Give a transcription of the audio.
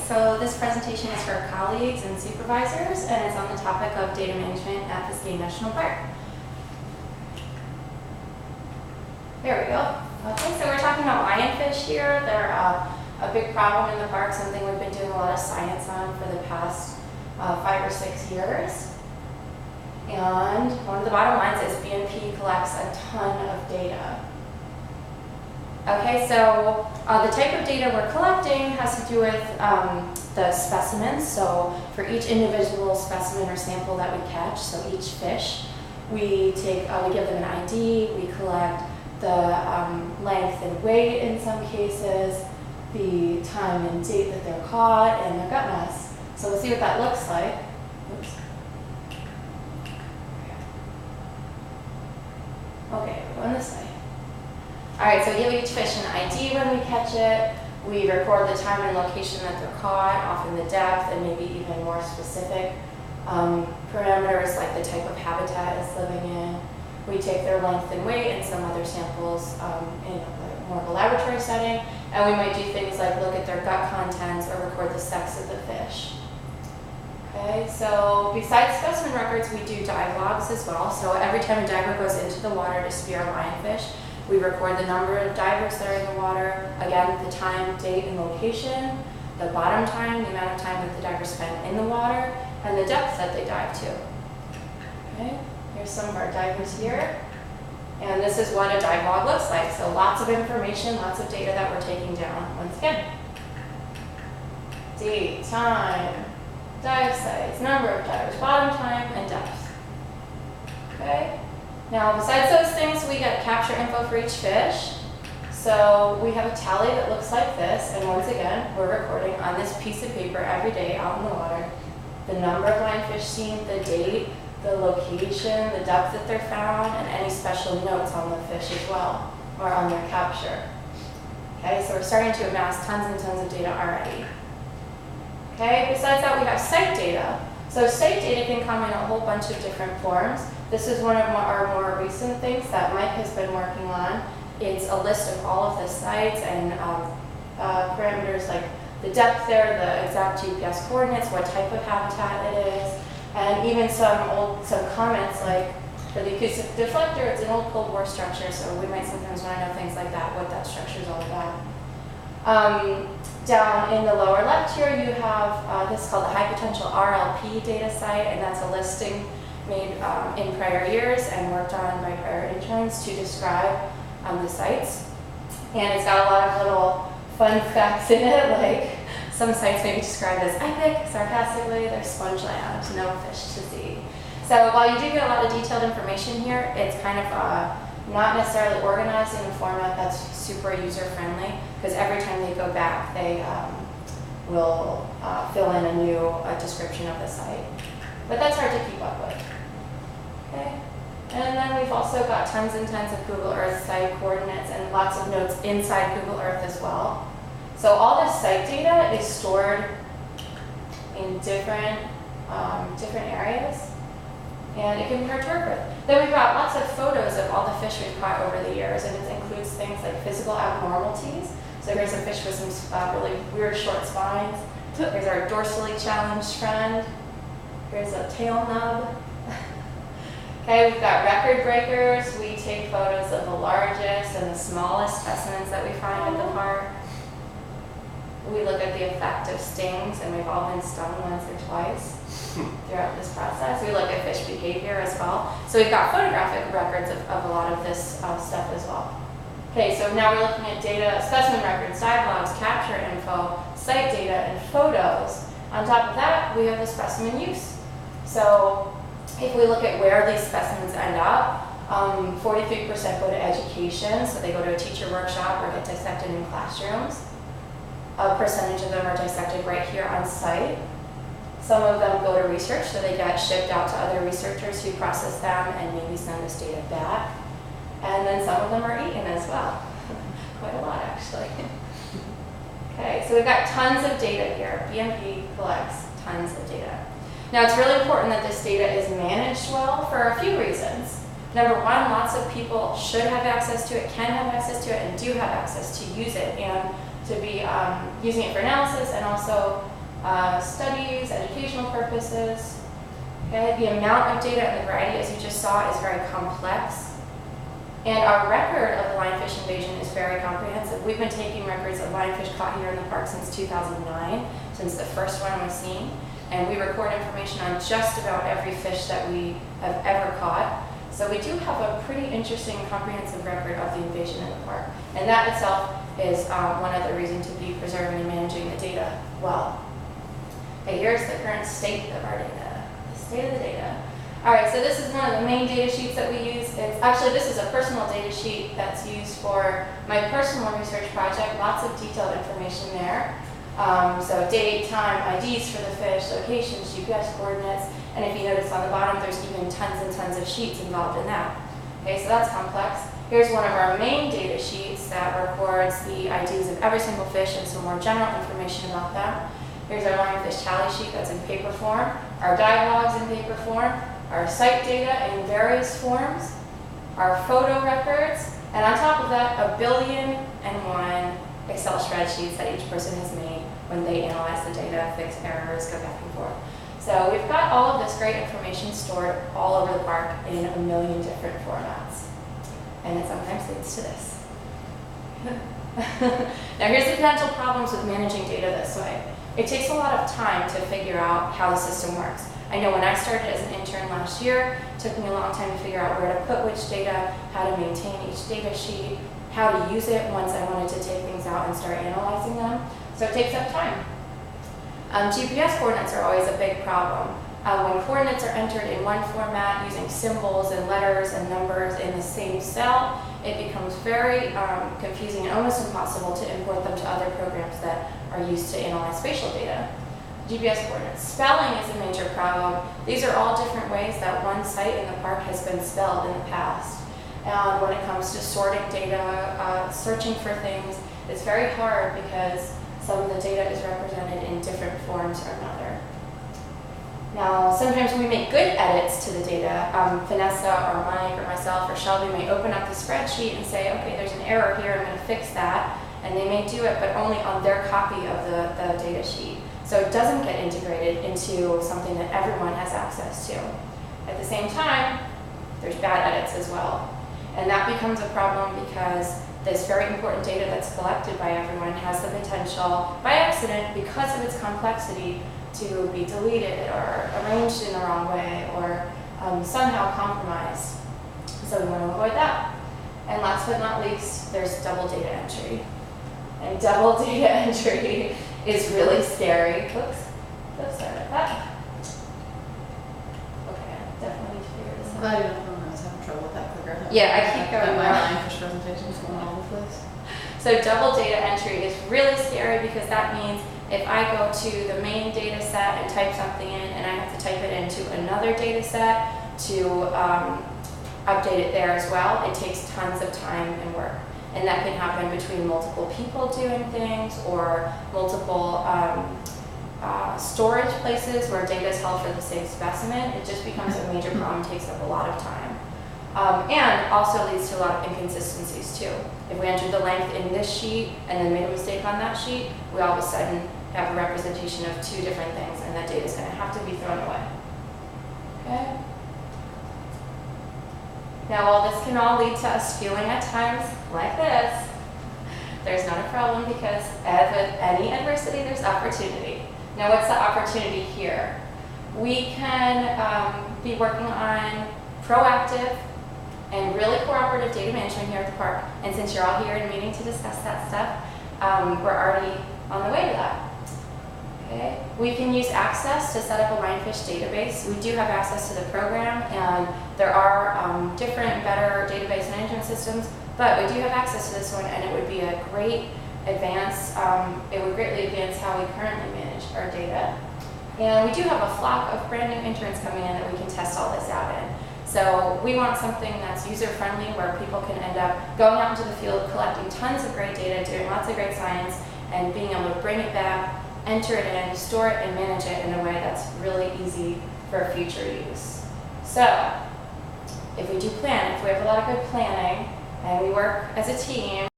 So this presentation is for colleagues and supervisors, and it's on the topic of data management at Biscayne National Park. There we go. Okay, so we're talking about lionfish here. They're a big problem in the park, something we've been doing a lot of science on for the past 5 or 6 years. And one of the bottom lines is BNP collects a ton of data. Okay, so the type of data we're collecting has to do with the specimens. So for each individual specimen or sample that we catch, so each fish, we give them an ID, we collect the length and weight in some cases, the time and date that they're caught, and their gut mass. So we'll see what that looks like. Oops. Okay, we're going this way. All right, so we give each fish an ID when we catch it. We record the time and location that they're caught, often the depth, and maybe even more specific parameters like the type of habitat it's living in. We take their length and weight and some other samples in more of a laboratory setting, and we might do things like look at their gut contents or record the sex of the fish. Okay, so besides specimen records, we do dive logs as well. So every time a diver goes into the water to spear a lionfish, we record the number of divers that are in the water, again, the time, date, and location, the bottom time, the amount of time that the diver spent in the water, and the depth that they dive to. Okay, here's some of our divers here. And this is what a dive log looks like. So lots of information, lots of data that we're taking down. Once again, date, time, dive size, number of divers, bottom time, and depth. Okay. Now, besides those things, we get capture info for each fish. So we have a tally that looks like this, and once again, we're recording on this piece of paper every day out in the water the number of lionfish seen, the date, the location, the depth that they're found, and any special notes on the fish as well, or on their capture. Okay, so we're starting to amass tons and tons of data already. Okay, besides that, we have site data. So site data can come in a whole bunch of different forms. This is one of our more recent things that Mike has been working on. It's a list of all of the sites and parameters like the depth there, the exact GPS coordinates, what type of habitat it is, and even some comments like for the acoustic deflector, it's an old Cold War structure, so we might sometimes want to know things like that, what that structure is all about. Down in the lower left here, you have this is called the High Potential RLP data site, and that's a listing made in prior years and worked on by prior interns to describe the sites. And it's got a lot of little fun facts in it, like some sites may be described as epic, sarcastically, they're sponge land, no fish to see. So while you do get a lot of detailed information here, it's kind of not necessarily organized in a format that's super user-friendly, because every time they go back, they will fill in a new description of the site. But that's hard to keep up with. Okay. And then we've also got tons and tons of Google Earth site coordinates and lots of notes inside Google Earth as well. So all this site data is stored in different areas, and it can be interpreted. Then we've got lots of photos of all the fish we've caught over the years, and it includes things like physical abnormalities. So here's a fish with some really weird short spines. Here's our dorsally challenged friend. Here's a tail nub. Okay, we've got record breakers. We take photos of the largest and the smallest specimens that we find at the park. We look at the effect of stings, and we've all been stung once or twice throughout this process. We look at fish behavior as well. So we've got photographic records of a lot of this stuff as well. Okay, so now we're looking at data, specimen records, dive logs, capture info, site data, and photos. On top of that, we have the specimen use. So if we look at where these specimens end up, 43% go to education, so they go to a teacher workshop or get dissected in classrooms. A percentage of them are dissected right here on site. Some of them go to research, so they get shipped out to other researchers who process them and maybe send this data back. And then some of them are eaten as well. Quite a lot, actually. Okay, so we've got tons of data here. BNP collects tons of data. Now, it's really important that this data is managed well for a few reasons. Number one, lots of people should have access to it, can have access to it, and do have access to use it, and to be using it for analysis and also studies, educational purposes. Okay, the amount of data and the variety, as you just saw, is very complex. And our record of the lionfish invasion is very comprehensive. We've been taking records of lionfish caught here in the park since 2009, since the first one was seen. And we record information on just about every fish that we have ever caught. So we do have a pretty interesting comprehensive record of the invasion in the park. And that itself is one other reason to be preserving and managing the data well. Okay, here's the current state of our data, the state of the data. All right, so this is one of the main data sheets that we use. This is a personal data sheet that's used for my personal research project. Lots of detailed information there. So date, time, IDs for the fish, locations, GPS coordinates, and if you notice on the bottom, there's even tons and tons of sheets involved in that. Okay, so that's complex. Here's one of our main data sheets that records the IDs of every single fish and some more general information about them. Here's our lionfish tally sheet that's in paper form, our dive logs in paper form, our site data in various forms, our photo records, and on top of that, 1,000,000,001 Excel spreadsheets that each person has made when they analyze the data, fix errors, go back and forth. So we've got all of this great information stored all over the park in 1,000,000 different formats. And it sometimes leads to this. Now here's the potential problems with managing data this way. It takes a lot of time to figure out how the system works. I know when I started as an intern last year, it took me a long time to figure out where to put which data, how to maintain each data sheet, how to use it once I wanted to take things out and start analyzing them. So it takes up time. GPS coordinates are always a big problem. When coordinates are entered in one format using symbols and letters and numbers in the same cell, it becomes very confusing and almost impossible to import them to other programs that are used to analyze spatial data. GPS coordinates. Spelling is a major problem. These are all different ways that one site in the park has been spelled in the past. And when it comes to sorting data, searching for things, it's very hard because some of the data is represented in different forms or another. Now, sometimes we make good edits to the data. Vanessa or Mike or myself or Shelby may open up the spreadsheet and say, okay, there's an error here, I'm going to fix that. And they may do it, but only on their copy of the data sheet. So it doesn't get integrated into something that everyone has access to. At the same time, there's bad edits as well. And that becomes a problem because this very important data that's collected by everyone has the potential, by accident, because of its complexity, to be deleted or arranged in the wrong way or somehow compromised. So we want to avoid that. And last but not least, there's double data entry. And double data entry is really scary. Oops, sorry about that. Okay, I definitely need to figure this out. I'm glad you don't know I was having trouble with that clicker. Yeah, I keep going My around. lionfish presentation is going all over the place. So double data entry is really scary because that means if I go to the main data set and type something in and I have to type it into another data set to update it there as well, it takes tons of time and work. And that can happen between multiple people doing things or multiple storage places where data is held for the same specimen. It just becomes a major problem, takes up a lot of time. And also leads to a lot of inconsistencies too. If we entered the length in this sheet and then made a mistake on that sheet, we all of a sudden have a representation of two different things and that data is going to have to be thrown away. Okay? Now, while this can all lead to us feeling at times like this, there's not a problem because as with any adversity, there's opportunity. Now, what's the opportunity here? We can be working on proactive and really cooperative data management here at the park. And since you're all here in a meeting to discuss that stuff, we're already on the way to that. Okay. We can use Access to set up a lionfish database. We do have access to the program, and there are different, better database management systems, but we do have access to this one, and it would be a great advance. It would greatly advance how we currently manage our data. And we do have a flock of brand new interns coming in that we can test all this out in. So we want something that's user-friendly where people can end up going out into the field, collecting tons of great data, doing lots of great science, and being able to bring it back, enter it in, store it, and manage it in a way that's really easy for future use. So if we do plan, if we have a lot of good planning, and we work as a team,